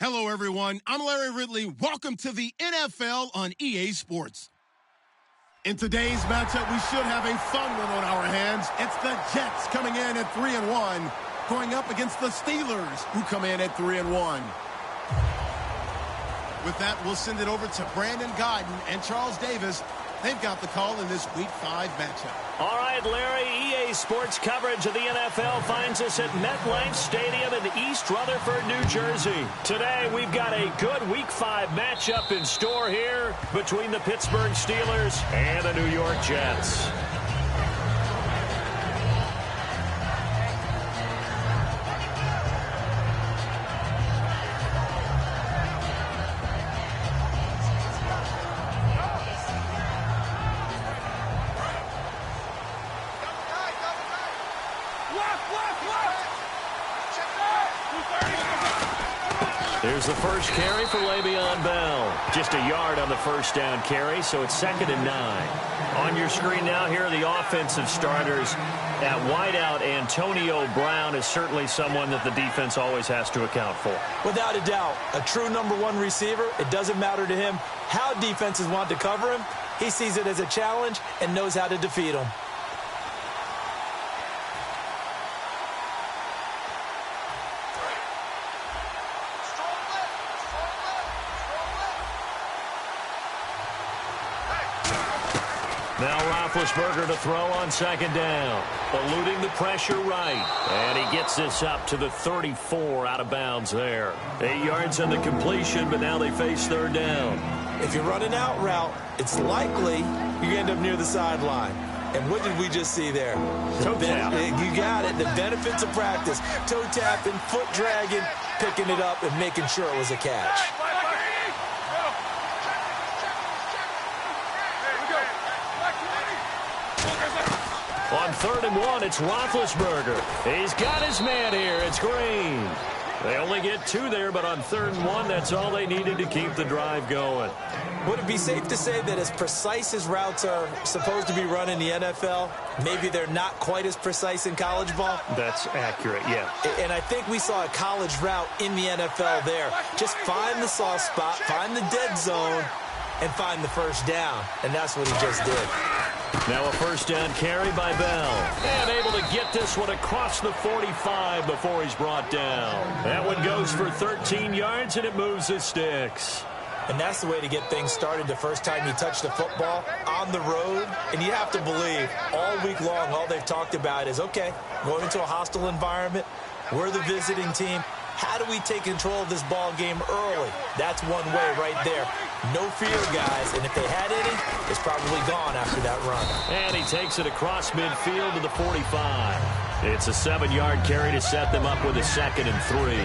Hello, everyone. I'm Larry Ridley. Welcome to the NFL on EA Sports. In today's matchup, we should have a fun one on our hands. It's the Jets coming in at 3-1, going up against the Steelers, who come in at 3-1. With that, we'll send it over to Brandon Godden and Charles Davis. They've got the call in this Week 5 matchup. All right, Larry, EA Sports coverage of the NFL finds us at MetLife Stadium in East Rutherford, New Jersey. Today, we've got a good Week 5 matchup in store here between the Pittsburgh Steelers and the New York Jets. Here's the first carry for Le'Veon Bell. Just a yard on the first down carry, so it's 2nd and 9. On your screen now, here are the offensive starters. At wideout, Antonio Brown is certainly someone that the defense always has to account for. Without a doubt, a true #1 receiver. It doesn't matter to him how defenses want to cover him. He sees it as a challenge and knows how to defeat him. Now Roethlisberger to throw on 2nd down. Eluding the pressure right. And he gets this up to the 34 out of bounds there. 8 yards on the completion, but now they face 3rd down. If you're running out route, it's likely you end up near the sideline. And what did we just see there? Toe tap. You got it. The benefits of practice. Toe tapping, foot dragging, picking it up, and making sure it was a catch. On 3rd and 1, it's Roethlisberger. He's got his man here. It's Green. They only get 2 there, but on 3rd and 1, that's all they needed to keep the drive going. Would it be safe to say that as precise as routes are supposed to be run in the NFL, maybe they're not quite as precise in college ball? That's accurate, yeah. And I think we saw a college route in the NFL there. Just find the soft spot, find the dead zone, and find the first down. And that's what he just did. Now a first down carry by Bell. And able to get this one across the 45 before he's brought down. That one goes for 13 yards, and it moves the sticks. And that's the way to get things started the first time you touch the football on the road. And you have to believe all week long, all they've talked about is, okay, going into a hostile environment, we're the visiting team. How do we take control of this ball game early? That's one way right there. No fear, guys, and if they had any, it's probably gone after that run. And he takes it across midfield to the 45. It's a 7-yard carry to set them up with a 2nd and 3.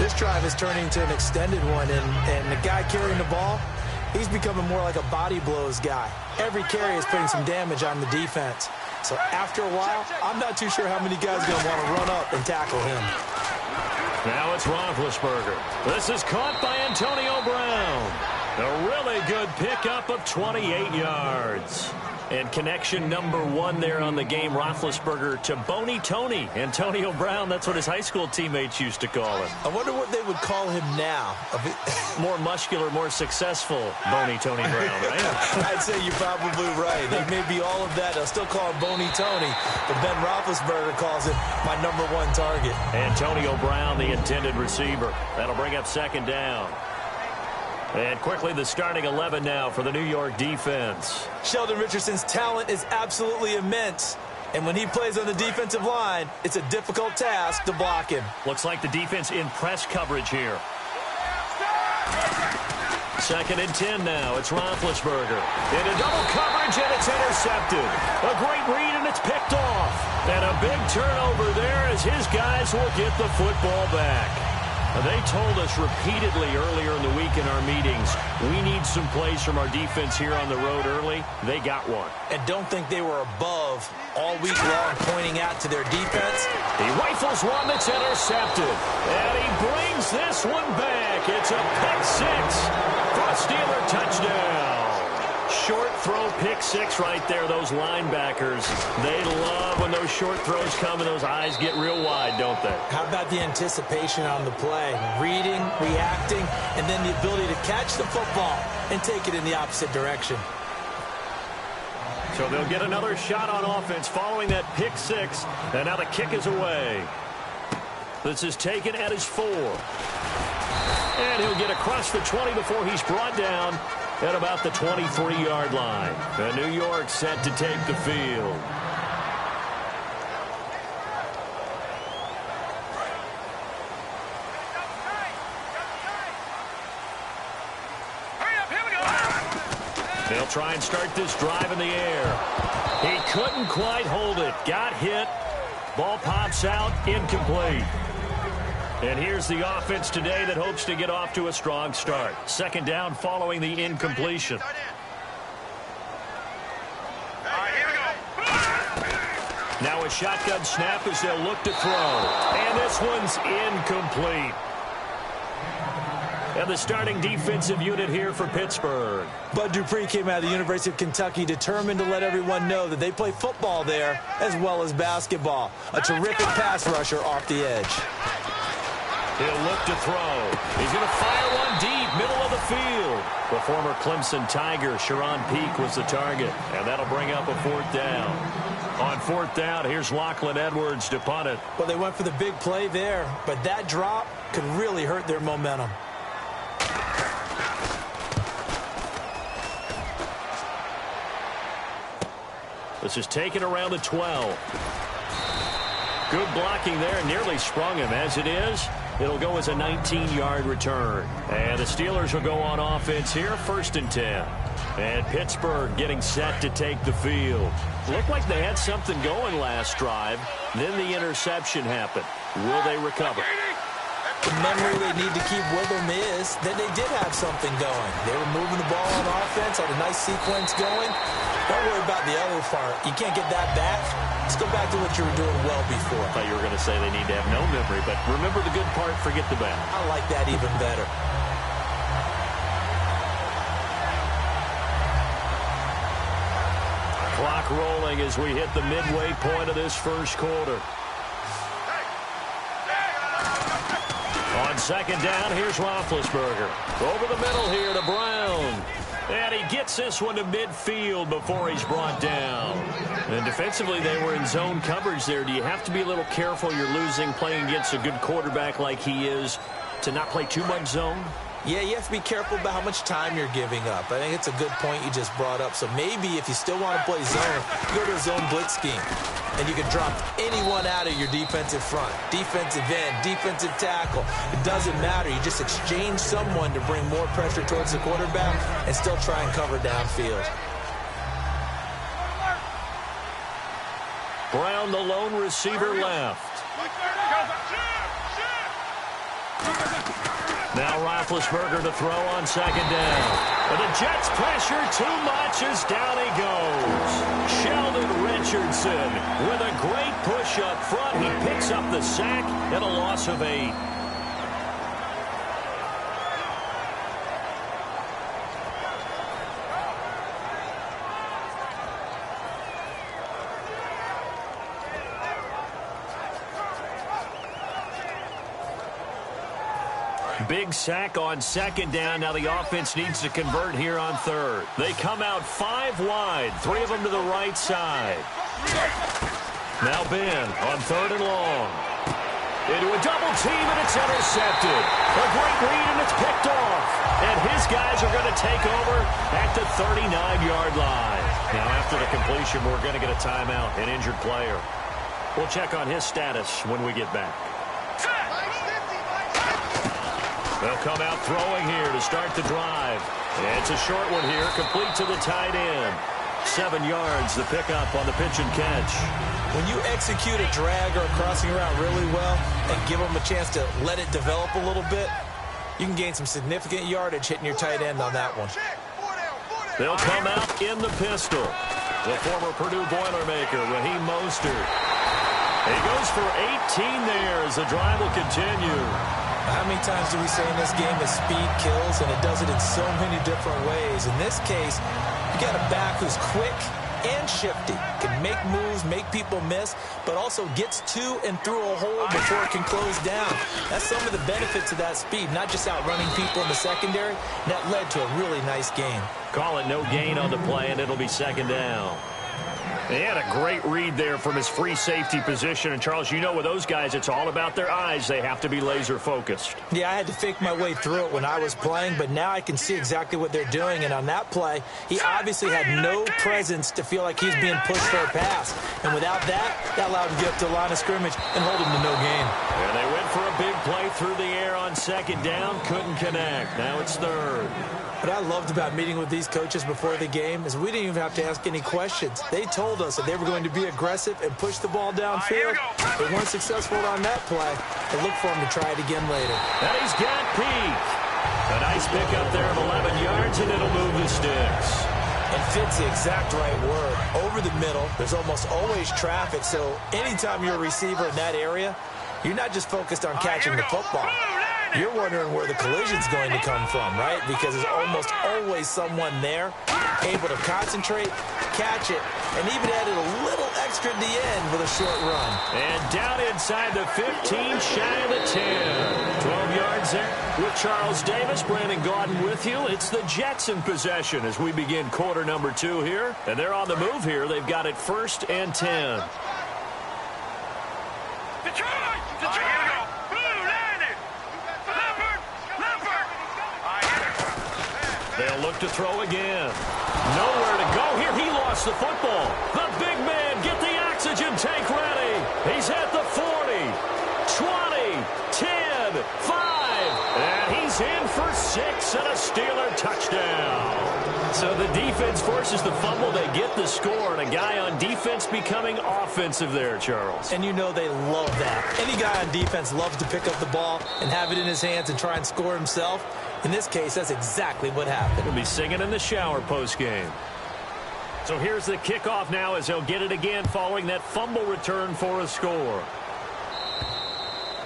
This drive is turning into an extended one, and the guy carrying the ball, he's becoming more like a body blows guy. Every carry is putting some damage on the defense. So after a while, I'm not too sure how many guys are going to want to run up and tackle him. Now it's Roethlisberger. This is caught by Antonio Brown. A really good pickup of 28 yards. And connection #1 there on the game, Roethlisberger to Boney Tony. Antonio Brown, that's what his high school teammates used to call him. I wonder what they would call him now. More muscular, more successful Boney Tony Brown, right? I'd say you're probably right. They may be all of that. They'll still call him Boney Tony, but Ben Roethlisberger calls him my #1 target. Antonio Brown, the intended receiver. That'll bring up 2nd down. And quickly, the starting 11 now for the New York defense. Sheldon Richardson's talent is absolutely immense. And when he plays on the defensive line, it's a difficult task to block him. Looks like the defense in press coverage here. 2nd and 10 now. It's Roethlisberger. Into double coverage, and it's intercepted. A great read, and it's picked off. And a big turnover there as his guys will get the football back. They told us repeatedly earlier in the week in our meetings, we need some plays from our defense here on the road early. They got one. And don't think they were above all week long pointing out to their defense. He rifles one that's intercepted. And he brings this one back. It's a pick 6 for a Steeler touchdown. short throw pick six right there, those linebackers. They love when those short throws come and those eyes get real wide, don't they? How about the anticipation on the play? Reading, reacting, and then the ability to catch the football and take it in the opposite direction. So they'll get another shot on offense following that pick six, and now the kick is away. This is taken at his 4. And he'll get across the 20 before he's brought down at about the 23-yard line. And New York set to take the field. They'll try and start this drive in the air. He couldn't quite hold it. Got hit. Ball pops out, incomplete. And here's the offense today that hopes to get off to a strong start. Second down following the incompletion. Now a shotgun snap as they'll look to throw. And this one's incomplete. And the starting defensive unit here for Pittsburgh. Bud Dupree came out of the University of Kentucky determined to let everyone know that they play football there as well as basketball. A terrific pass rusher off the edge. He'll look to throw. He's going to fire one deep, middle of the field. The former Clemson Tiger, Sharon Peak, was the target. And that'll bring up a 4th down. On 4th down, here's Lachlan Edwards to punt it. Well, they went for the big play there, but that drop could really hurt their momentum. This is taken around the 12. Good blocking there, nearly sprung him. As it is, it'll go as a 19-yard return. And the Steelers will go on offense here, 1st and 10. And Pittsburgh getting set to take the field. Looked like they had something going last drive. Then the interception happened. Will they recover? The memory they need to keep with them is that they did have something going. They were moving the ball on offense, had a nice sequence going. Don't worry about the other part. You can't get that back. Let's go back to what you were doing well before. I thought you were going to say they need to have no memory, but remember the good part, forget the bad. I like that even better. Clock rolling as we hit the midway point of this first quarter. On 2nd down, here's Roethlisberger. Over the middle here to Brown. And he gets this one to midfield before he's brought down. And defensively, they were in zone coverage there. Do you have to be a little careful? You're losing, playing against a good quarterback like he is, to not play too much zone? Yeah, you have to be careful about how much time you're giving up. I think it's a good point you just brought up. So maybe if you still want to play zone, go to a zone blitz scheme. And you can drop anyone out of your defensive front. Defensive end, defensive tackle. It doesn't matter. You just exchange someone to bring more pressure towards the quarterback and still try and cover downfield. Brown, the lone receiver, left. Now Roethlisberger to throw on 2nd down. But the Jets pressure too much as down he goes. Sheldon Richardson with a great push up front. He picks up the sack and a loss of 8. Big sack on 2nd down. Now the offense needs to convert here on 3rd. They come out 5 wide, 3 of them to the right side. Now Ben on 3rd and long. Into a double team, and it's intercepted. A great read, and it's picked off. And his guys are going to take over at the 39-yard line. Now after the completion, we're going to get a timeout, an injured player. We'll check on his status when we get back. They'll come out throwing here to start the drive. And it's a short one here, complete to the tight end. 7 yards, the pickup on the pitch and catch. When you execute a drag or a crossing route really well and give them a chance to let it develop a little bit, you can gain some significant yardage hitting your tight end on that one. They'll come out in the pistol. The former Purdue Boilermaker, Raheem Mostert. He goes for 18 there as the drive will continue. How many times do we say in this game that speed kills, and it does it in so many different ways? In this case, You've got a back who's quick and shifty, can make moves, make people miss, but also gets to and through a hole before it can close down. That's some of the benefits of that speed, not just outrunning people in the secondary. And that led to a really nice gain. Call it no gain on the play, and it'll be second down. He had a great read there from his free safety position. And, Charles, you know with those guys, it's all about their eyes. They have to be laser-focused. Yeah, I had to fake my way through it when I was playing, but now I can see exactly what they're doing. And on that play, he obviously had no presence to feel like he's being pushed for a pass. And without that, that allowed him to get up to the line of scrimmage and hold him to no gain. And they went for a big play through the air on second down. Couldn't connect. Now it's third. What I loved about meeting with these coaches before the game is we didn't even have to ask any questions. They told us that they were going to be aggressive and push the ball downfield. They weren't successful on that play, but look for them to try it again later. And he's got Peak. A nice pickup there of 11 yards, and it'll move the sticks. And fit's the exact right word. Over the middle, there's almost always traffic, so anytime you're a receiver in that area, you're not just focused on catching the football. You're wondering where the collision's going to come from, right? Because there's almost always someone there able to concentrate, catch it, and even added a little extra at the end with a short run. And down inside the 15, shy of the 10. 12 yards there with Charles Davis. Brandon Gaudin with you. It's the Jets in possession as we begin quarter number 2 here. And they're on the move here. They've got it 1st and 10. They'll look to throw again. Nowhere to go here. He lost the football. The big man, get the oxygen tank ready. He's at the 40, 20, 10, 5. And he's in for 6 and a Steeler touchdown. So the defense forces the fumble. They get the score. And a guy on defense becoming offensive there, Charles. And you know they love that. Any guy on defense loves to pick up the ball and have it in his hands and try and score himself. In this case, that's exactly what happened. He'll be singing in the shower post-game. So here's the kickoff now as they'll get it again following that fumble return for a score.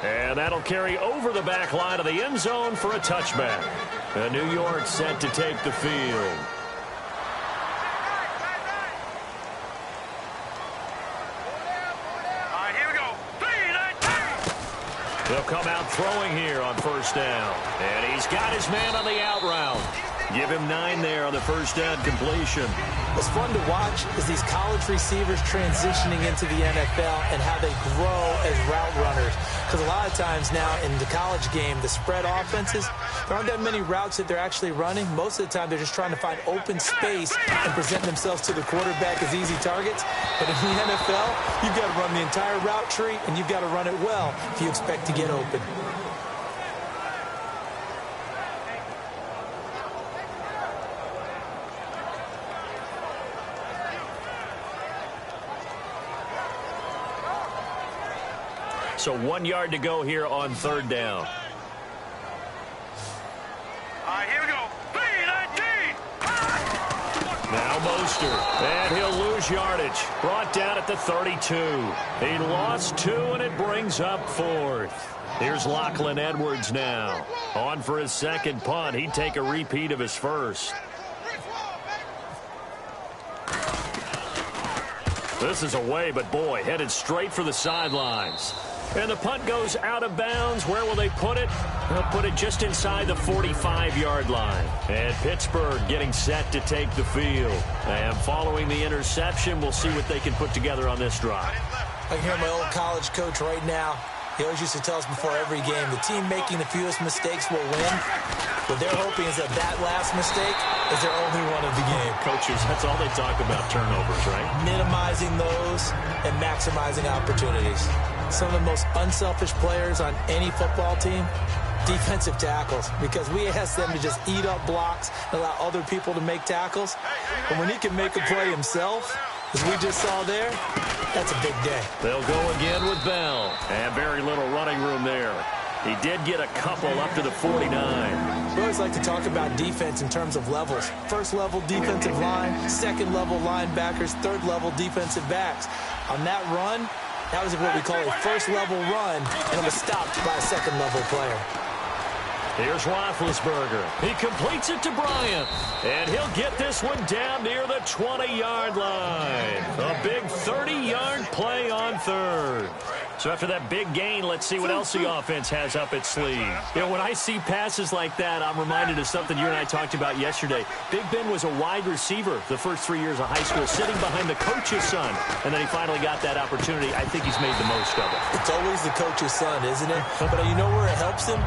And that'll carry over the back line of the end zone for a touchback. New York set to take the field. He'll come out throwing here on 1st down. And he's got his man on the out route. Give him 9 there on the 1st down completion. What's fun to watch is these college receivers transitioning into the NFL and how they grow as route runners. Because a lot of times now in the college game, the spread offenses, there aren't that many routes that they're actually running. Most of the time, they're just trying to find open space and present themselves to the quarterback as easy targets. But in the NFL, you've got to run the entire route tree, and you've got to run it well if you expect to get open. So 1 yard to go here on 3rd down. Here we go. 3-19. Now Mostert. And he'll lose yardage. Brought down at the 32. He lost 2, and it brings up 4th. Here's Lachlan Edwards now. On for his 2nd punt. He'd take a repeat of his 1st. This is away, but boy, headed straight for the sidelines. And the punt goes out of bounds. Where will they put it? They'll put it just inside the 45-yard line. And Pittsburgh getting set to take the field. And following the interception, we'll see what they can put together on this drive. I can hear my old college coach right now. He always used to tell us before every game, the team making the fewest mistakes will win. What they're hoping is that that last mistake is their only one of the game. Coaches, that's all they talk about, turnovers, right? Minimizing those and maximizing opportunities. Some of the most unselfish players on any football team, defensive tackles, because we ask them to just eat up blocks and allow other people to make tackles. But when he can make a play himself, as we just saw there, that's a big day. They'll go again with Bell. And very little running room there. He did get a couple up to the 49. We always like to talk about defense in terms of levels. First level defensive line, second level linebackers, third level defensive backs. On that run, that was what we call a first level run, and it was stopped by a second level player. Here's Roethlisberger. He completes it to Bryant. And he'll get this one down near the 20-yard line. A big 30-yard play on third. So after that big gain, let's see what else the offense has up its sleeve. You know, when I see passes like that, I'm reminded of something you and I talked about yesterday. Big Ben was a wide receiver the first 3 years of high school, sitting behind the coach's son. And then he finally got that opportunity. I think he's made the most of it. It's always the coach's son, isn't it? But you know where it helps him?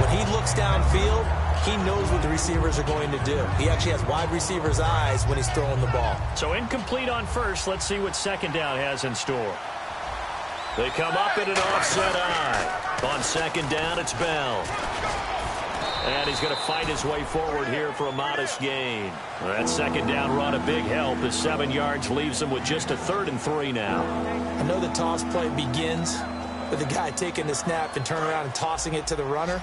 When he looks downfield, he knows what the receivers are going to do. He actually has wide receivers' eyes when he's throwing the ball. So incomplete on first. Let's see what second down has in store. They come up in an offset eye. On second down, it's Bell. And he's going to fight his way forward here for a modest gain. That second down run, a big help. The 7 yards leaves him with just a 3rd and 3 now. I know the toss play begins with the guy taking the snap and turning around and tossing it to the runner.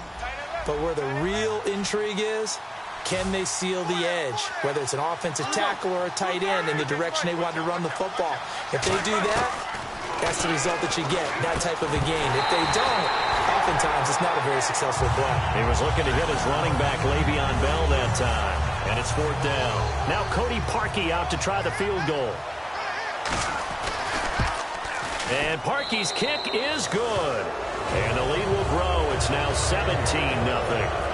But where the real intrigue is, can they seal the edge? Whether it's an offensive tackle or a tight end in the direction they want to run the football. If they do that, that's the result that you get, that type of a gain. If they don't, oftentimes it's not a very successful play. He was looking to hit his running back, Le'Veon Bell, that time. And it's 4th down. Now Cody Parkey out to try the field goal. And Parkey's kick is good. And the lead will grow. It's now 17-0.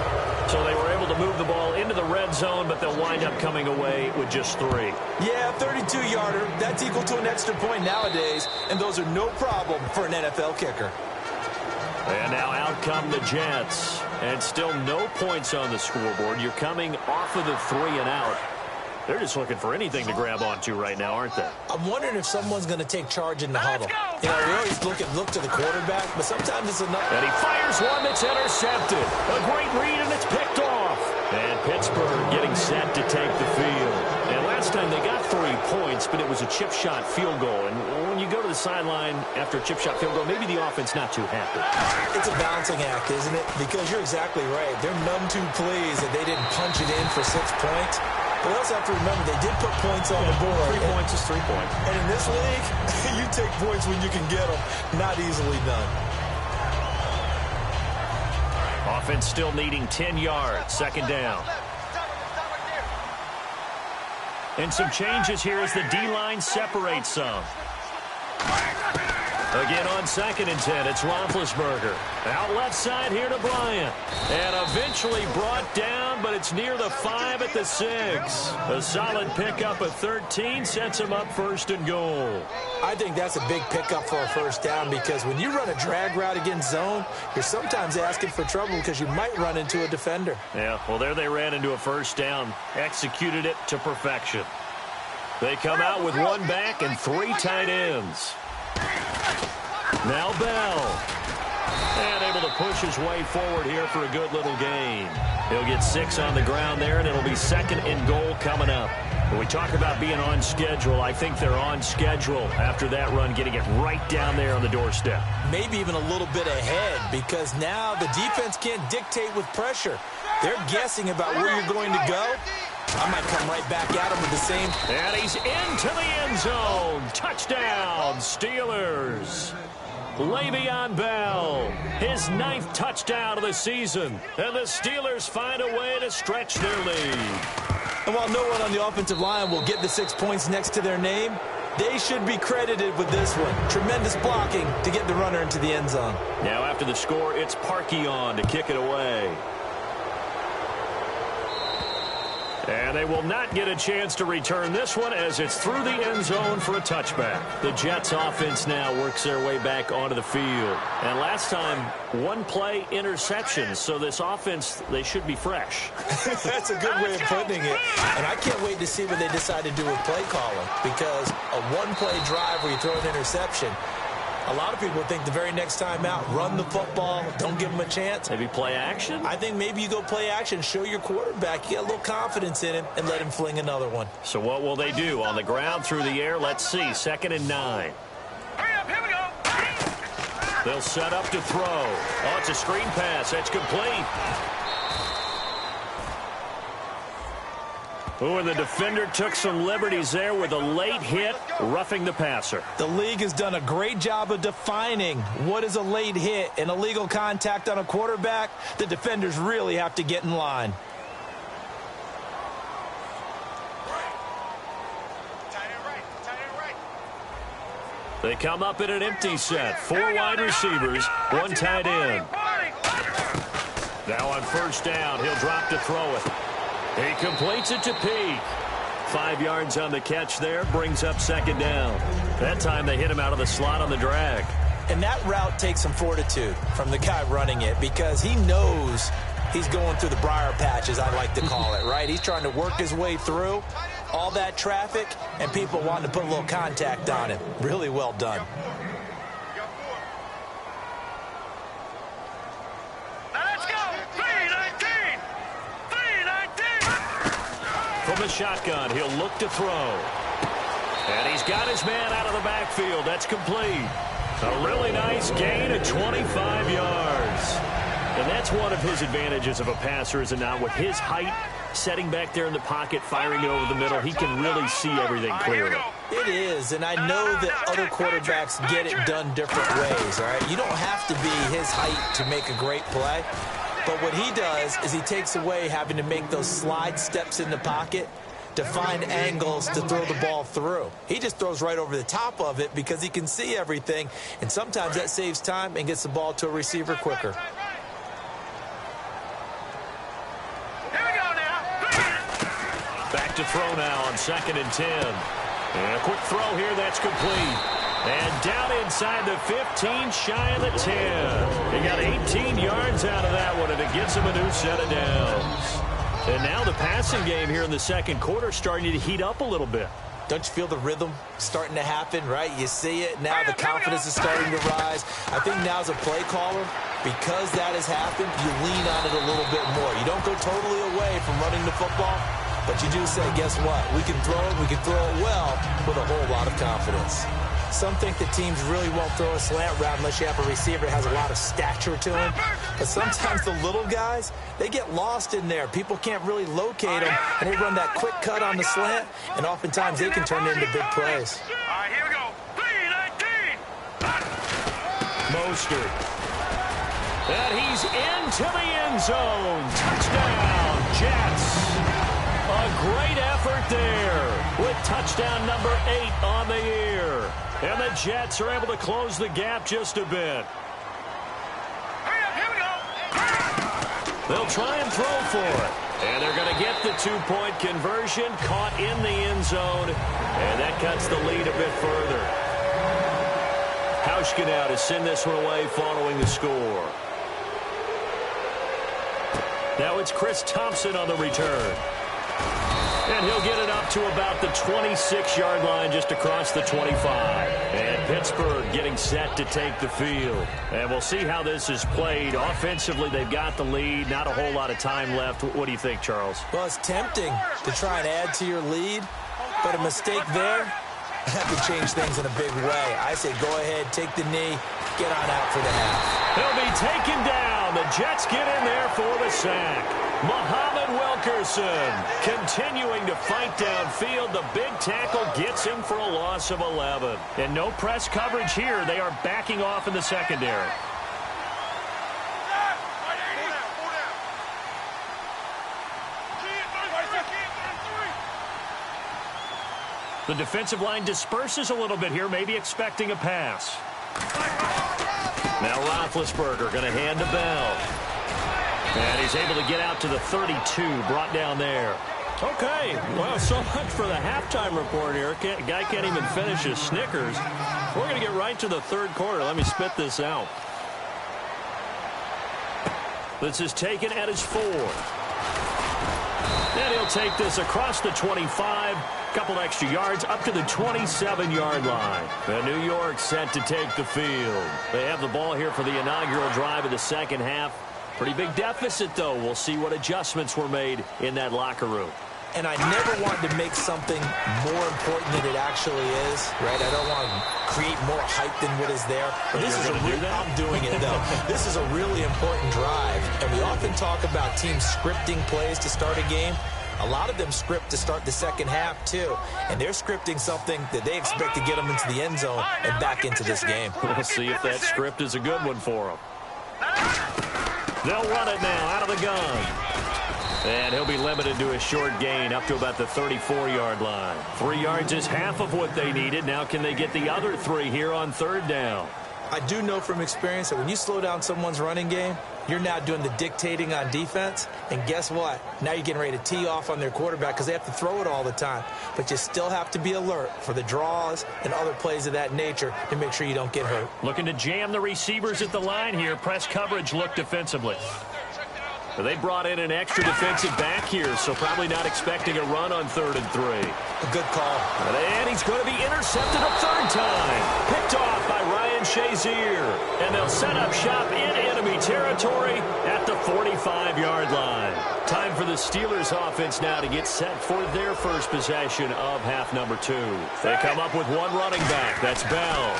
So they were able to move the ball into the red zone, but they'll wind up coming away with just 3. Yeah, 32-yarder. That's equal to an extra point nowadays, and those are no problem for an NFL kicker. And now out come the Jets. And still no points on the scoreboard. You're coming off of the 3 and out. They're just looking for anything to grab onto right now, aren't they? I'm wondering if someone's going to take charge in the huddle. You know, we always look to the quarterback, but sometimes it's enough. And he fires one that's intercepted. A great read, and it's picked off. And Pittsburgh getting set to take the field. And last time they got 3 points, but it was a chip shot field goal. And when you go to the sideline after a chip shot field goal, maybe the offense not too happy. It's a balancing act, isn't it? Because you're exactly right. They're none too pleased that they didn't punch it in for 6 points. But we also have to remember they did put points on the board. 3 points is 3 points. And in this league, you take points when you can get them. Not easily done. Offense still needing 10 yards. Second down. And some changes here as the D-line separates some. Again on 2nd and 10, it's Roethlisberger. Out left side here to Bryant. And eventually brought down, but it's near the 5 at the 6. A solid pickup of 13 sets him up 1st and goal. I think that's a big pickup for a 1st down because when you run a drag route against zone, you're sometimes asking for trouble because you might run into a defender. Yeah, well, there they ran into a 1st down. Executed it to perfection. They come out with 1 back and 3 tight ends. Now Bell. And able to push his way forward here for a good little gain. He'll get 6 on the ground there, and it'll be 2nd and goal coming up. When we talk about being on schedule, I think they're on schedule after that run, getting it right down there on the doorstep. Maybe even a little bit ahead because now the defense can't dictate with pressure. They're guessing about where you're going to go. I might come right back at him with the same. And he's into the end zone. Touchdown, Steelers. Le'Veon Bell, his 9th touchdown of the season. And the Steelers find a way to stretch their lead. And while no one on the offensive line will get the 6 points next to their name, they should be credited with this one. Tremendous blocking to get the runner into the end zone. Now after the score, it's Parkey on to kick it away. And they will not get a chance to return this one as it's through the end zone for a touchback. The Jets offense now works their way back onto the field. And last time, 1 play interception. So this offense, they should be fresh. That's a good way of putting it. And I can't wait to see what they decide to do with play calling. Because a 1-play drive where you throw an interception, a lot of people think the very next time out, run the football, don't give them a chance. Maybe play action? I think maybe you go play action, show your quarterback, you get a little confidence in him, and let him fling another one. So what will they do? On the ground, through the air, let's see. 2nd and 9. Hurry up, here we go. They'll set up to throw. Oh, it's a screen pass. That's complete. Oh, and the defender took some liberties there with a late hit, roughing the passer. The league has done a great job of defining what is a late hit and illegal contact on a quarterback. The defenders really have to get in line. They come up in an empty set. 4 wide receivers, 1 tight end. Now on first down, he'll drop to throw it. He completes it to Peak. 5 yards on the catch there, brings up second down. That time they hit him out of the slot on the drag. And that route takes some fortitude from the guy running it because he knows he's going through the briar patch, as I like to call it, right? He's trying to work his way through all that traffic and people wanting to put a little contact on him. Really well done. From the shotgun, he'll look to throw. And he's got his man out of the backfield. That's complete. A really nice gain of 25 yards. And that's one of his advantages of a passer, is it not? With his height, setting back there in the pocket, firing it over the middle, he can really see everything clearly. It is, and I know that other quarterbacks get it done different ways, all right? You don't have to be his height to make a great play. But what he does is he takes away having to make those slide steps in the pocket to find angles to throw the ball through. He just throws right over the top of it because he can see everything, and sometimes that saves time and gets the ball to a receiver quicker. Back to throw now on 2nd and 10. And a quick throw here, that's complete. And down inside the 15, shy of the 10. He got 18 yards out of that one, and it gives him a new set of downs. And now the passing game here in the second quarter starting to heat up a little bit. Don't you feel the rhythm starting to happen, right? You see it. Now the confidence is starting to rise. I think now as a play caller, because that has happened, you lean on it a little bit more. You don't go totally away from running the football, but you do say, guess what? We can throw it. We can throw it well with a whole lot of confidence. Some think that teams really won't throw a slant route unless you have a receiver that has a lot of stature to him. But sometimes the little guys, they get lost in there. People can't really locate them, and they run that quick cut on the slant, and oftentimes they can turn into big plays. All right, here we go. 3-19. Mostert. And he's into the end zone. Touchdown, Jets. A great effort there with touchdown number 8 on the year. And the Jets are able to close the gap just a bit. Here we go. They'll try and throw for it. And they're going to get the 2-point conversion, caught in the end zone. And that cuts the lead a bit further. Hauschka now to send this one away following the score. Now it's Chris Thompson on the return. And he'll get it up to about the 26-yard line, just across the 25. And Pittsburgh getting set to take the field. And we'll see how this is played. Offensively, they've got the lead. Not a whole lot of time left. What do you think, Charles? Well, it's tempting to try and add to your lead, but a mistake there, that could change things in a big way. I say go ahead, take the knee, get on out for the half. He'll be taken down. The Jets get in there for the sack. Muhammad Wilkerson continuing to fight downfield. The big tackle gets him for a loss of 11. And no press coverage here. They are backing off in the secondary. The defensive line disperses a little bit here, maybe expecting a pass. Now Roethlisberger going to hand to Bell. And he's able to get out to the 32, brought down there. Okay, well, so much for the halftime report here. Guy can't even finish his Snickers. We're going to get right to the third quarter. Let me spit this out. This is taken at his 4. And he'll take this across the 25. Couple extra yards up to the 27-yard line. And New York set to take the field. They have the ball here for the inaugural drive of the second half. Pretty big deficit, though. We'll see what adjustments were made in that locker room. And I never wanted to make something more important than it actually is, right? I don't want to create more hype than what is there. But this is I'm doing it, though. This is a really important drive. And we often talk about teams scripting plays to start a game. A lot of them script to start the second half, too. And they're scripting something that they expect to get them into the end zone and back into this game. We'll see if that script is a good one for them. They'll run it now out of the gun. And he'll be limited to a short gain up to about the 34-yard line. 3 yards is half of what they needed. Now can they get the other 3 here on third down? I do know from experience that when you slow down someone's running game, you're now doing the dictating on defense. And guess what? Now you're getting ready to tee off on their quarterback because they have to throw it all the time. But you still have to be alert for the draws and other plays of that nature to make sure you don't get hurt. Looking to jam the receivers at the line here. Press coverage look defensively. They brought in an extra defensive back here, so probably not expecting a run on 3rd and 3. A good call. And he's going to be intercepted a 3rd time. Picked off by Ryan Shazier. And they'll set up shop in enemy territory at the 45-yard line. Time for the Steelers offense now to get set for their first possession of half number 2. They come up with one running back. That's Bell.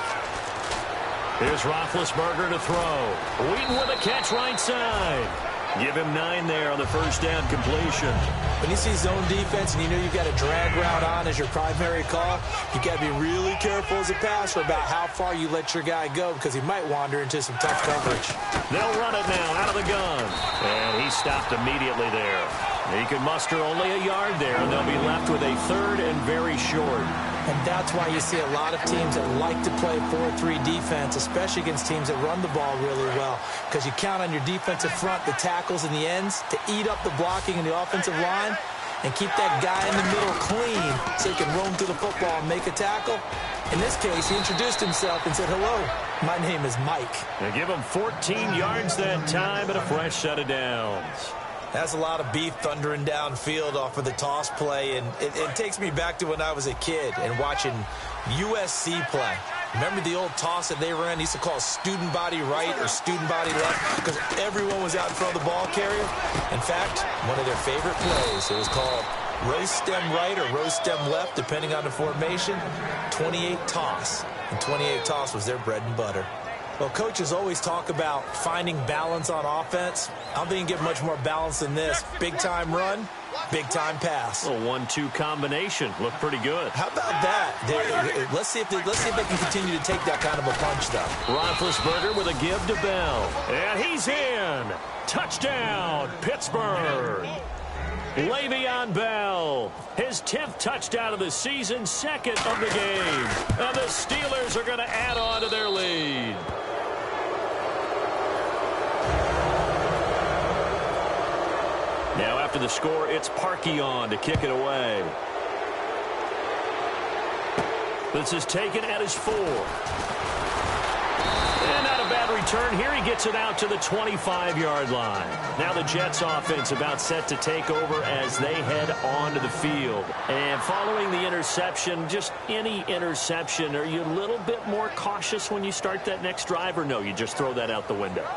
Here's Roethlisberger to throw. Wheaton with a catch right side. Give him 9 there on the first down completion. When you see zone defense and you know you've got a drag route on as your primary call, you got to be really careful as a passer about how far you let your guy go because he might wander into some tough coverage. They'll run it now out of the gun. And he stopped immediately there. He can muster only a yard there, and they'll be left with a 3rd and very short. And that's why you see a lot of teams that like to play 4-3 defense, especially against teams that run the ball really well, because you count on your defensive front, the tackles and the ends, to eat up the blocking in the offensive line and keep that guy in the middle clean so he can roam through the football and make a tackle. In this case, he introduced himself and said, "Hello, my name is Mike." They give him 14 yards that time and a fresh set of downs. That's a lot of beef thundering downfield off of the toss play, and it takes me back to when I was a kid and watching USC play. Remember the old toss that they ran? They used to call student body right or student body left because everyone was out in front of the ball carrier. In fact, one of their favorite plays, it was called roast stem right or roast stem left, depending on the formation, 28 toss. And 28 toss was their bread and butter. Well, coaches always talk about finding balance on offense. I don't think you can get much more balance than this. Big-time run, big-time pass. A 1-2 combination. Looked pretty good. How about that? Let's see if they can continue to take that kind of a punch, though. Roethlisberger with a give to Bell. And he's in. Touchdown, Pittsburgh. Le'Veon Bell, his 10th touchdown of the season, 2nd of the game. And the Steelers are going to add on to their lead. Now after the score, it's Parkey on to kick it away. This is taken at his 4. And not a bad return here. He gets it out to the 25-yard line. Now the Jets offense about set to take over as they head onto the field. And following the interception, just any interception, are you a little bit more cautious when you start that next drive, or no, you just throw that out the window?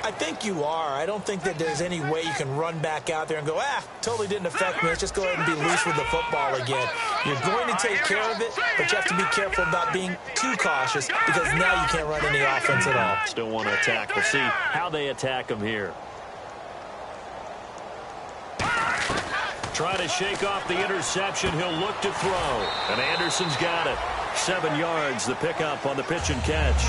I think you are. I don't think that there's any way you can run back out there and go, totally didn't affect me. Let's just go ahead and be loose with the football again. You're going to take care of it, but you have to be careful about being too cautious because now you can't run any offense at all. Still want to attack. We'll see how they attack him here. Try to shake off the interception. He'll look to throw. And Anderson's got it. 7 yards, the pickup on the pitch and catch.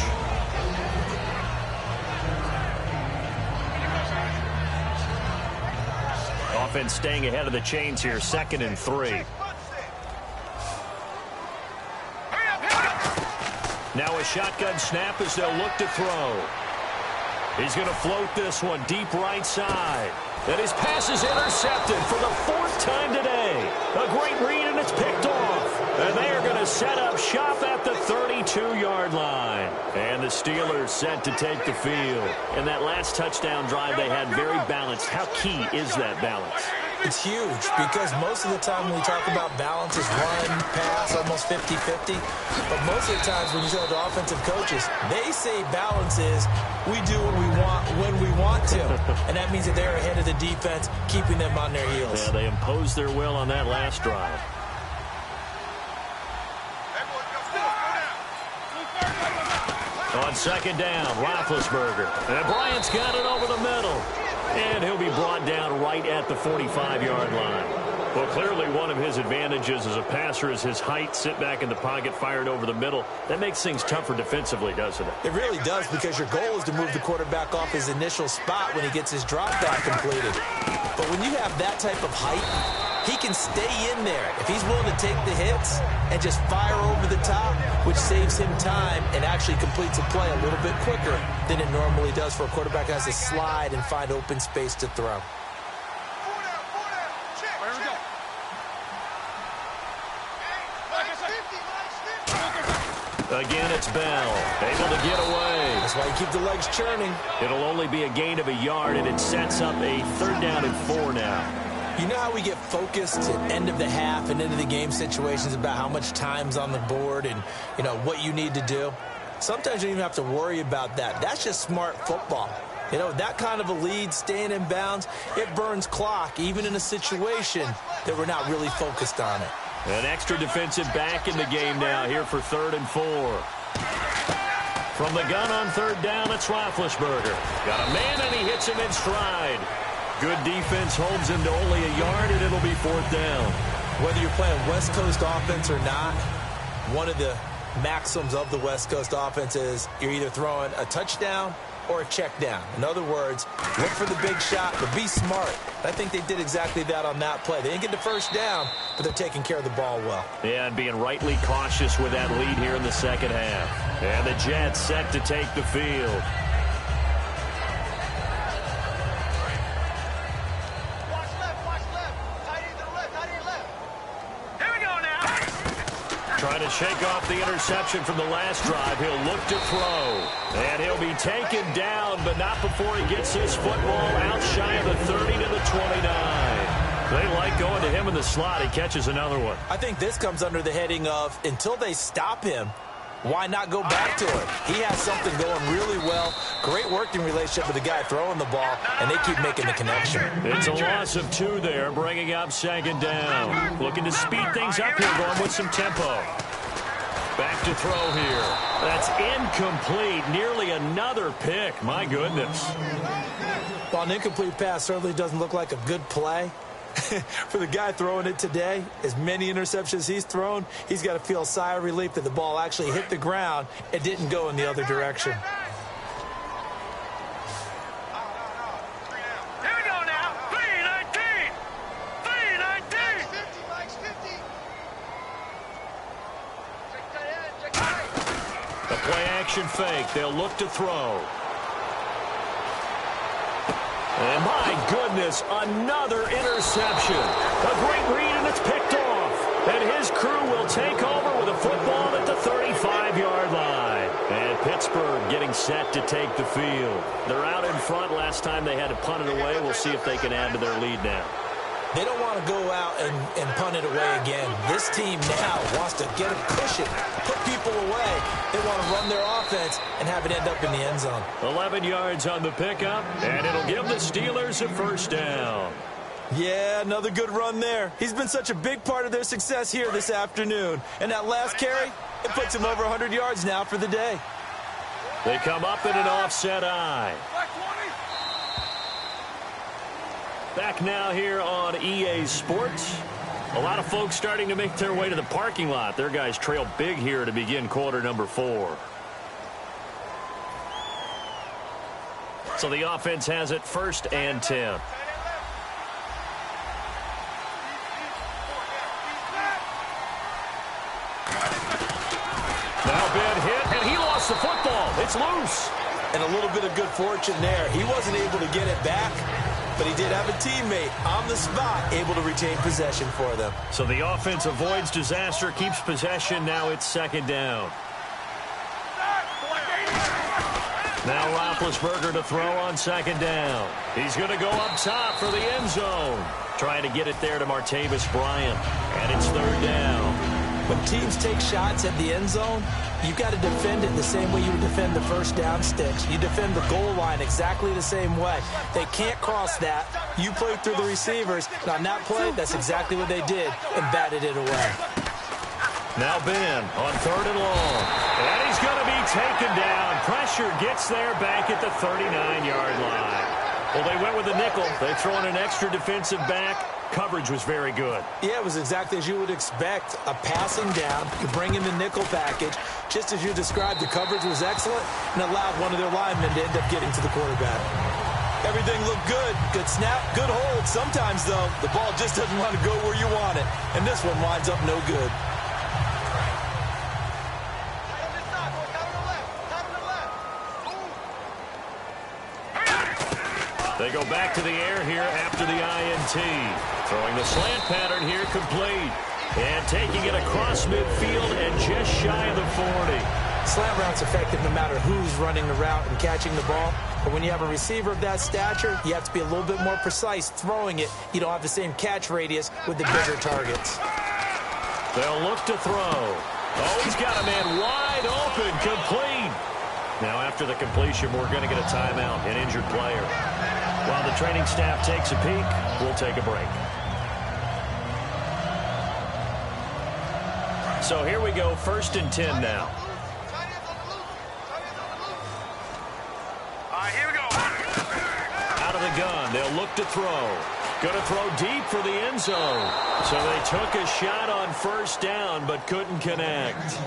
Offense staying ahead of the chains here, 2nd and 3. Now a shotgun snap as they'll look to throw. He's going to float this one deep right side. And his pass is intercepted for the 4th time today. A great read, and it's picked off. And they are going to set up shop at the 32-yard line. And the Steelers set to take the field. And that last touchdown drive they had very balanced. How key is that balance? It's huge because most of the time when we talk about balance is run, pass, almost 50-50. But most of the times when you tell the offensive coaches, they say balance is we do what we want when we want to. And that means that they're ahead of the defense, keeping them on their heels. Yeah, they imposed their will on that last drive. On 2nd down, Roethlisberger. And Bryant's got it over the middle. And he'll be brought down right at the 45-yard line. Well, clearly one of his advantages as a passer is his height. Sit back in the pocket, fired over the middle. That makes things tougher defensively, doesn't it? It really does, because your goal is to move the quarterback off his initial spot when he gets his drop back completed. But when you have that type of height, he can stay in there if he's willing to take the hits and just fire over the top, which saves him time and actually completes a play a little bit quicker than it normally does for a quarterback who has to slide and find open space to throw. Again, it's Bell, able to get away. That's why you keep the legs churning. It'll only be a gain of a yard, and it sets up a 3rd down and 4 now. You know how we get focused at end of the half and into the game situations about how much time's on the board and, you know, what you need to do? Sometimes you don't even have to worry about that. That's just smart football. You know, that kind of a lead, staying in bounds, it burns clock, even in a situation that we're not really focused on it. An extra defensive back in the game now here for 3rd and 4. From the gun on 3rd down, it's Roethlisberger. Got a man, and he hits him in stride. Good defense holds him to only a yard, and it'll be 4th down. Whether you're playing West Coast offense or not, one of the maxims of the West Coast offense is you're either throwing a touchdown or a check down. In other words, look for the big shot, but be smart. I think they did exactly that on that play. They didn't get the 1st down, but they're taking care of the ball well. Yeah, and being rightly cautious with that lead here in the 2nd half. And the Jets set to take the field. Trying to shake off the interception from the last drive. He'll look to throw. And he'll be taken down, but not before he gets his football out shy of the 30 to the 29. They like going to him in the slot. He catches another one. I think this comes under the heading of, until they stop him, why not go back to it? He has something going really well. Great working relationship with the guy throwing the ball, and they keep making the connection. It's a loss of 2 there, bringing up 2nd down. Looking to speed things up here, going with some tempo. Back to throw here. That's incomplete. Nearly another pick. My goodness. Well, an incomplete pass certainly doesn't look like a good play. For the guy throwing it today, as many interceptions he's thrown, he's got to feel a sigh of relief that the ball actually hit the ground and didn't go in the other direction. Here we go now. 3-19. 3-19. The play action fake. They'll look to throw. And my goodness, another interception. A great read, and it's picked off. And his crew will take over with a football at the 35-yard line. And Pittsburgh getting set to take the field. They're out in front. Last time they had to punt it away. We'll see if they can add to their lead now. They don't want to go out and punt it away again. This team now wants to get a cushion, put people away. They want to run their offense and have it end up in the end zone. 11 yards on the pickup, and it'll give the Steelers a 1st down. Yeah, another good run there. He's been such a big part of their success here this afternoon. And that last carry, it puts him over 100 yards now for the day. They come up in an offset eye. Back now here on EA Sports. A lot of folks starting to make their way to the parking lot. Their guys trail big here to begin quarter number 4. So the offense has it 1st and 10. Now Ben hit, and he lost the football. It's loose. And a little bit of good fortune there. He wasn't able to get it back, but he did have a teammate on the spot able to retain possession for them. So the offense avoids disaster, keeps possession. Now it's 2nd down. Now Roethlisberger to throw on 2nd down. He's going to go up top for the end zone. Trying to get it there to Martavis Bryant. And it's 3rd down. When teams take shots at the end zone, you've got to defend it the same way you would defend the 1st down sticks. You defend the goal line exactly the same way. They can't cross that. You play through the receivers. And on that play, that's exactly what they did and batted it away. Now Ben on 3rd and long. And he's going to be taken down. Pressure gets there back at the 39-yard line. Well, they went with the nickel. They throw in an extra defensive back. Coverage was very good. Yeah, it was exactly as you would expect. A passing down, you bring in the nickel package. Just as you described, the coverage was excellent and allowed one of their linemen to end up getting to the quarterback. Everything looked good. Good snap, good hold. Sometimes, though, the ball just doesn't want to go where you want it. And this one winds up no good. They go back to the air here after the INT. Throwing the slant pattern here complete. And taking it across midfield and just shy of the 40. Slant route's effective no matter who's running the route and catching the ball. But when you have a receiver of that stature, you have to be a little bit more precise throwing it. You don't have the same catch radius with the bigger targets. They'll look to throw. Oh, he's got a man wide open, complete. Now after the completion, we're going to get a timeout, an injured player. While the training staff takes a peek, we'll take a break. So here we go, 1st and 10 now. All right, here we go. Out of the gun, they'll look to throw. Going to throw deep for the end zone. So they took a shot on 1st down, but couldn't connect.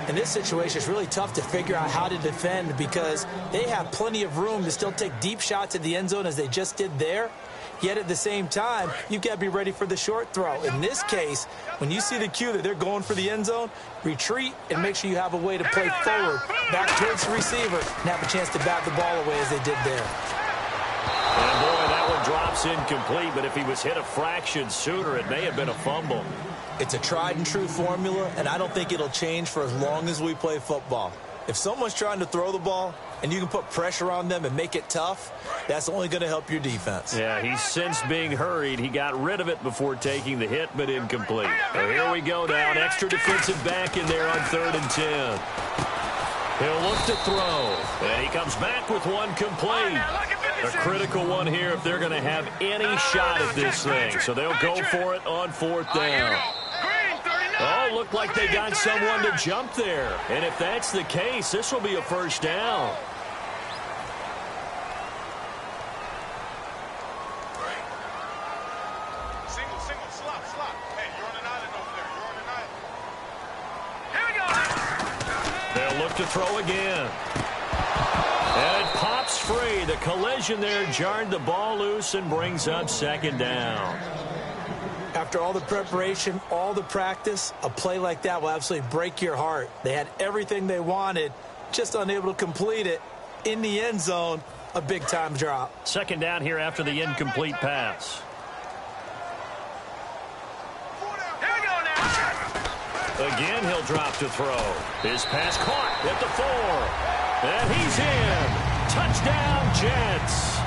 In this situation, it's really tough to figure out how to defend because they have plenty of room to still take deep shots at the end zone as they just did there. Yet at the same time, you've got to be ready for the short throw. In this case, when you see the cue that they're going for the end zone, retreat and make sure you have a way to play forward, back towards the receiver, and have a chance to bat the ball away as they did there. And boy, that one drops incomplete, but if he was hit a fraction sooner, it may have been a fumble. It's a tried and true formula, and I don't think it'll change for as long as we play football. If someone's trying to throw the ball and you can put pressure on them and make it tough, that's only going to help your defense. Yeah, he's since being hurried. He got rid of it before taking the hit, but incomplete. So here we go now. An extra defensive back in there on 3rd and 10. He'll look to throw, and he comes back with one complete. A critical one here if they're going to have any shot at this thing. So they'll go for it on 4th down. Oh, looked like they got someone to jump there. And if that's the case, this will be a 1st down. Single, slot. Hey, you're on an island over there. You're on an island. Here we go. They'll look to throw again. And it pops free. The collision there jarred the ball loose and brings up 2nd down. After all the preparation, all the practice, a play like that will absolutely break your heart. They had everything they wanted, just unable to complete it. In the end zone, a big-time drop. 2nd down here after the incomplete pass. Here we go now. Again, he'll drop to throw. His pass caught at the 4. And he's in. Touchdown, Jets.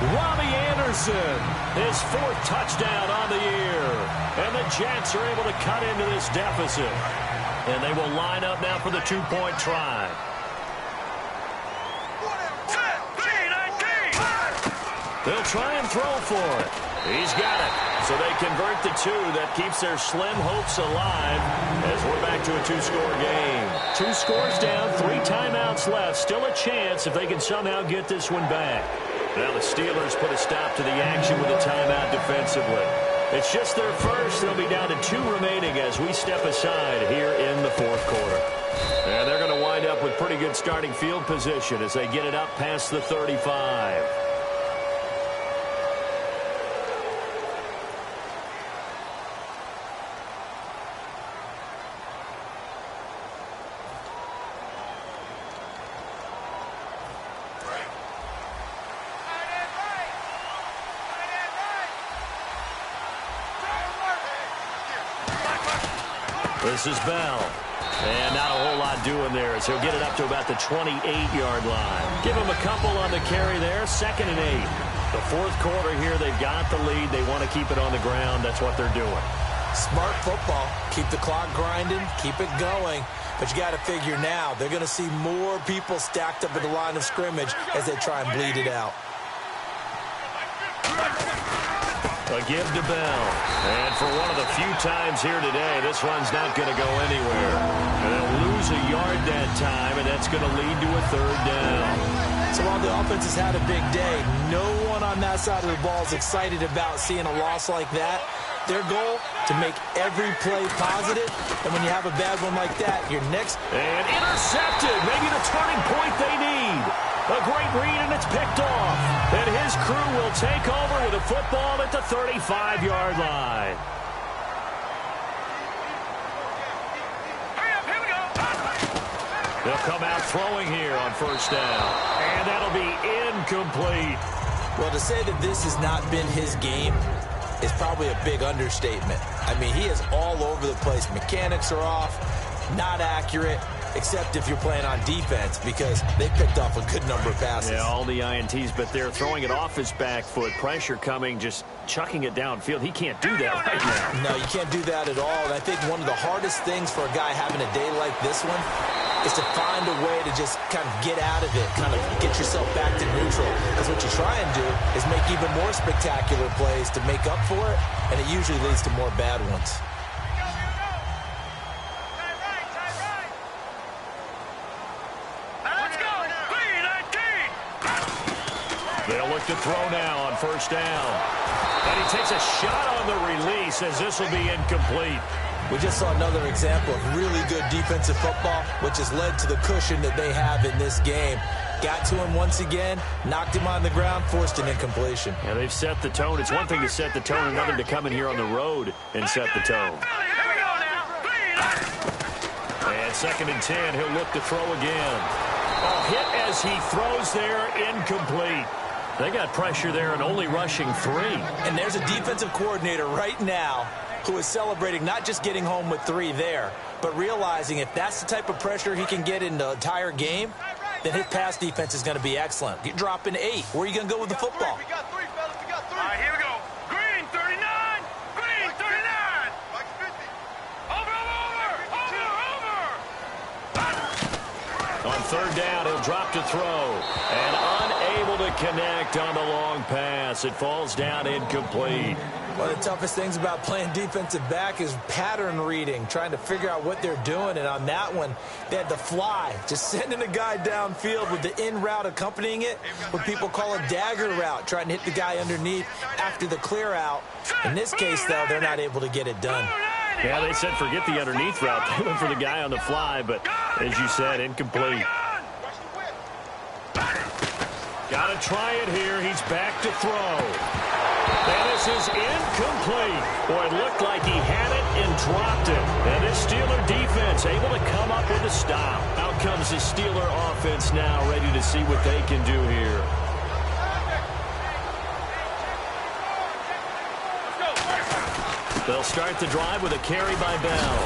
Robbie Anderson, his 4th touchdown on the year. And the Jets are able to cut into this deficit. And they will line up now for the 2-point try. They'll try and throw for it. He's got it. So they convert the 2. That keeps their slim hopes alive as we're back to a 2-score game. 2 scores down, 3 timeouts left. Still a chance if they can somehow get this one back. Now the Steelers put a stop to the action with a timeout defensively. It's just their first. They'll be down to 2 remaining as we step aside here in the 4th quarter. And they're going to wind up with pretty good starting field position as they get it up past the 35. This is Bell. And not a whole lot doing there as he'll get it up to about the 28-yard line. Give him a couple on the carry there. 2nd and 8. The 4th quarter here, they've got the lead. They want to keep it on the ground. That's what they're doing. Smart football. Keep the clock grinding. Keep it going. But you got to figure now, they're going to see more people stacked up at the line of scrimmage as they try and bleed it out. A give to Bell. And for one of the few times here today, this run's not going to go anywhere. And they'll lose a yard that time, and that's going to lead to a 3rd down. It's So while the offense has had a big day, no one on that side of the ball is excited about seeing a loss like that. Their goal, to make every play positive. And when you have a bad one like that, your next... And intercepted. Maybe the turning point they need. A great read, and it's picked off. And his crew will take over with a football at the 35-yard line. They'll come out throwing here on first down. And that'll be incomplete. Well, to say that this has not been his game is probably a big understatement. I mean, he is all over the place. Mechanics are off, not accurate, except if you're playing on defense, because they picked off a good number of passes. Yeah, all the INTs, but they're throwing it off his back foot. Pressure coming, just chucking it downfield. He can't do that right now. No, you can't do that at all. And I think one of the hardest things for a guy having a day like this one is to find a way to just kind of get out of it, kind of get yourself back to neutral. Because what you try and do is make even more spectacular plays to make up for it, and it usually leads to more bad ones. They'll look to throw now on first down. And he takes a shot on the release as this will be incomplete. We just saw another example of really good defensive football, which has led to the cushion that they have in this game. Got to him once again, knocked him on the ground, forced an incompletion. Yeah, they've set the tone. It's one thing to set the tone, another to come in here on the road and set the tone. And 2nd and 10, he'll look to throw again. Oh, hit as he throws there, incomplete. They got pressure there and only rushing 3. And there's a defensive coordinator right now who is celebrating not just getting home with 3 there, but realizing if that's the type of pressure he can get in the entire game, then his pass defense is going to be excellent. You're dropping 8. Where are you going to go with the football? We got 3, fellas. We got 3. All right, here we go. Green, 39. Green, 39. Mike 50. Over. On 3rd down, he'll drop to throw. And unable to connect on the long pass. It falls down incomplete. One of the toughest things about playing defensive back is pattern reading, trying to figure out what they're doing. And on that one, they had the fly, just sending a guy downfield with the in route accompanying it, what people call a dagger route, trying to hit the guy underneath after the clear out. In this case, though, they're not able to get it done. Yeah, they said forget the underneath route. They went for the guy on the fly, but as you said, incomplete. Got to try it here. He's back to throw. And this is incomplete. Boy, it looked like he had it and dropped it. And this Steeler defense able to come up with a stop. Out comes the Steeler offense now, ready to see what they can do here. They'll start the drive with a carry by Bell.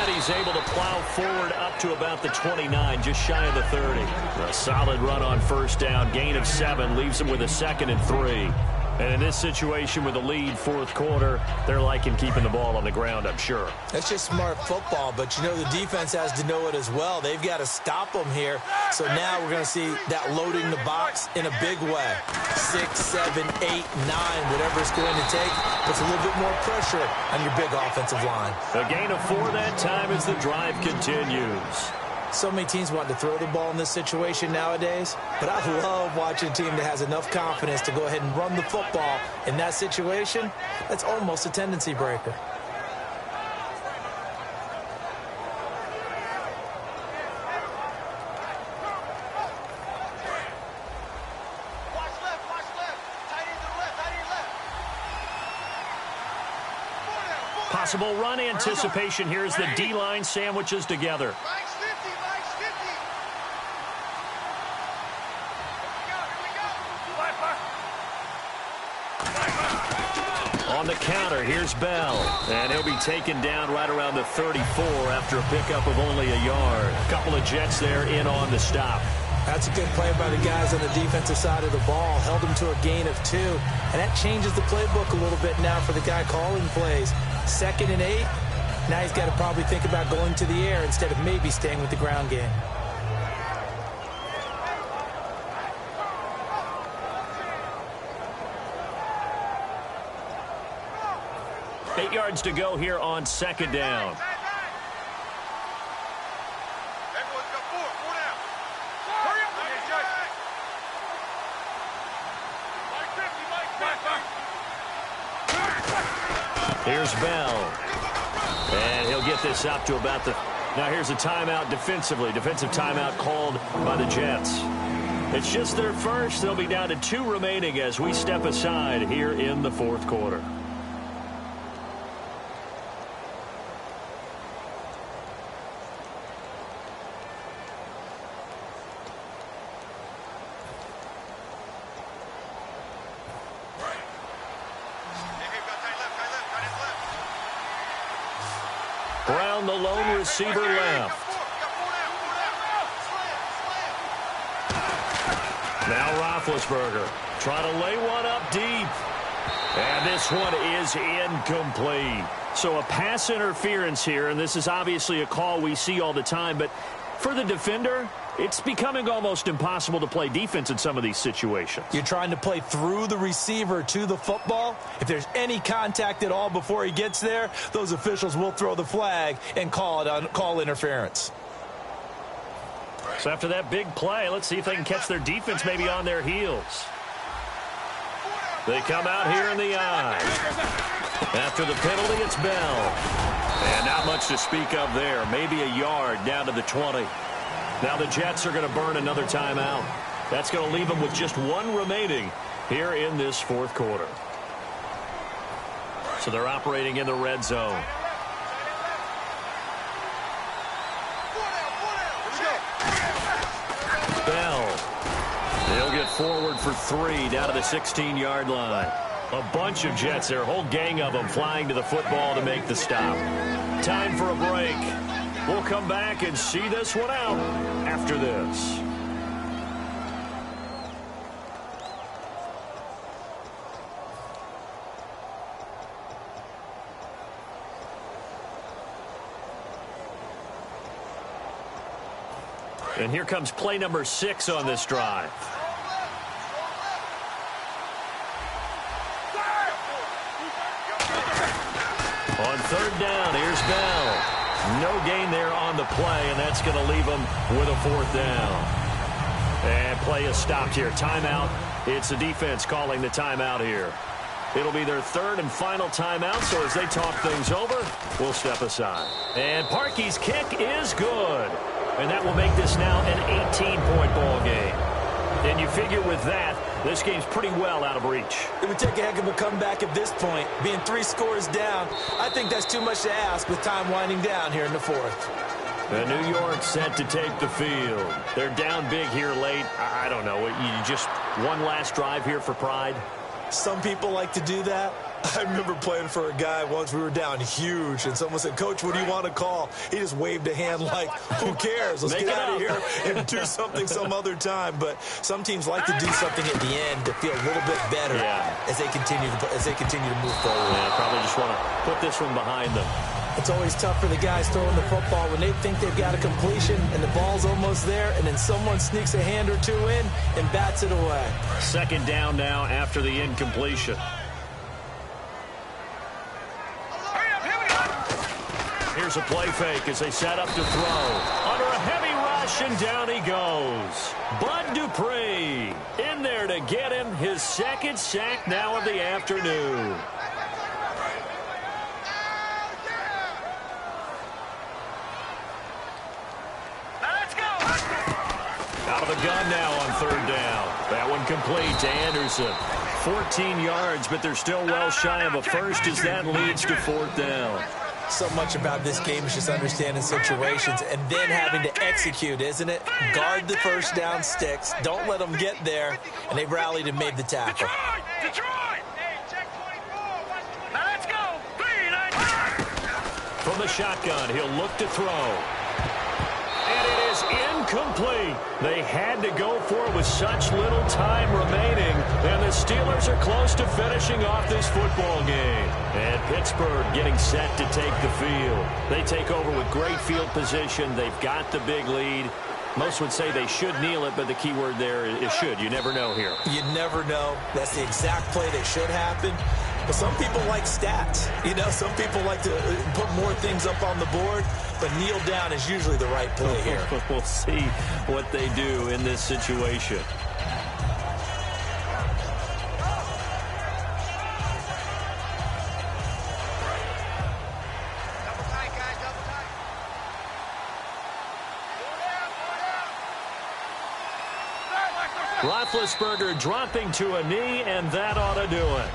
And he's able to plow forward up to about the 29, just shy of the 30. A solid run on first down. Gain of 7 leaves him with a 2nd and 3. And in this situation with a lead 4th quarter, they're liking keeping the ball on the ground, I'm sure. That's just smart football, but you know the defense has to know it as well. They've got to stop them here. So now we're going to see that loading the box in a big way. 6, 7, 8, 9, whatever it's going to take. Puts a little bit more pressure on your big offensive line. A gain of 4 that time as the drive continues. So many teams want to throw the ball in this situation nowadays, but I love watching a team that has enough confidence to go ahead and run the football in that situation. That's almost a tendency breaker. Possible run anticipation. Here's the D-line sandwiches together. On the counter, here's Bell. And he'll be taken down right around the 34 after a pickup of only a yard. A couple of Jets there in on the stop. That's a good play by the guys on the defensive side of the ball. Held him to a gain of 2. And that changes the playbook a little bit now for the guy calling plays. 2nd and 8. Now he's got to probably think about going to the air instead of maybe staying with the ground game. Eight yards to go here on 2nd down. Here's Bell. And he'll get this up to about the... Now here's a timeout defensively. Defensive timeout called by the Jets. It's just their first. They'll be down to 2 remaining as we step aside here in the fourth quarter. Brown, the lone receiver, left. Now Roethlisberger trying to lay one up deep. And this one is incomplete. So a pass interference here, and this is obviously a call we see all the time, but for the defender, it's becoming almost impossible to play defense in some of these situations. You're trying to play through the receiver to the football. If there's any contact at all before he gets there, those officials will throw the flag and call interference. So after that big play, let's see if they can catch their defense maybe on their heels. They come out here in the eye. After the penalty, it's Bell. And not much to speak of there. Maybe a yard down to the 20. Now the Jets are going to burn another timeout. That's going to leave them with just 1 remaining here in this fourth quarter. So they're operating in the red zone. Bell. He'll get forward for 3 down to the 16-yard line. A bunch of Jets, their whole gang of them flying to the football to make the stop. Time for a break. We'll come back and see this one out after this. And here comes play number 6 on this drive. On 3rd down, here's Bell. No gain there on the play, and that's going to leave them with a 4th down. And play is stopped here. Timeout. It's the defense calling the timeout here. It'll be their 3rd and final timeout, so as they talk things over, we'll step aside. And Parkey's kick is good. And that will make this now an 18-point ball game. And you figure with that, this game's pretty well out of reach. It would take a heck of a comeback at this point. Being 3 scores down, I think that's too much to ask with time winding down here in the 4th. And New York set to take the field. They're down big here late. I don't know. You just one last drive here for pride? Some people like to do that. I remember playing for a guy once. We were down huge, and someone said, "Coach, what do you want to call?" He just waved a hand like, who cares? Let's get out of here and do something some other time. But some teams like to do something at the end to feel a little bit better as they continue to move forward. Yeah, probably just want to put this one behind them. It's always tough for the guys throwing the football when they think they've got a completion and the ball's almost there, and then someone sneaks a hand or 2 in and bats it away. 2nd down now after the incompletion. Here's a play fake as they set up to throw. Under a heavy rush, and down he goes. Bud Dupree in there to get him his 2nd sack now of the afternoon. Out of the gun now on 3rd down. That one complete to Anderson. 14 yards, but they're still well shy of a first as that leads to 4th down. So much about this game is just understanding situations and then having to execute, isn't it? Guard the 1st down sticks. Don't let them get there. And they rallied and made the tackle. Detroit! Check 24. Now let's go. 3, 9. From the shotgun, he'll look to throw. And it is incomplete. They had to go for it with such little time remaining. And the Steelers are close to finishing off this football game. And Pittsburgh getting set to take the field. They take over with great field position. They've got the big lead. Most would say they should kneel it, but the key word there is should. You never know here. You never know. That's the exact play that should happen. But some people like stats. You know, some people like to put more things up on the board, but kneel down is usually the right play here. We'll see what they do in this situation. Roethlisberger dropping to a knee, and that ought to do it.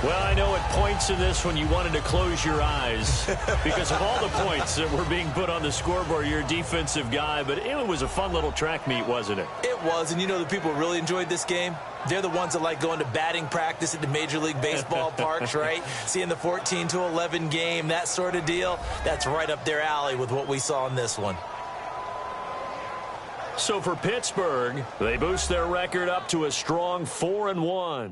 Well, I know at points in this when you wanted to close your eyes because of all the points that were being put on the scoreboard. You're a defensive guy, but it was a fun little track meet, wasn't it? It was, and you know the people who really enjoyed this game? They're the ones that like going to batting practice at the Major League Baseball parks, right? Seeing the 14-11 game, that sort of deal. That's right up their alley with what we saw in this one. So for Pittsburgh, they boost their record up to a strong 4-1.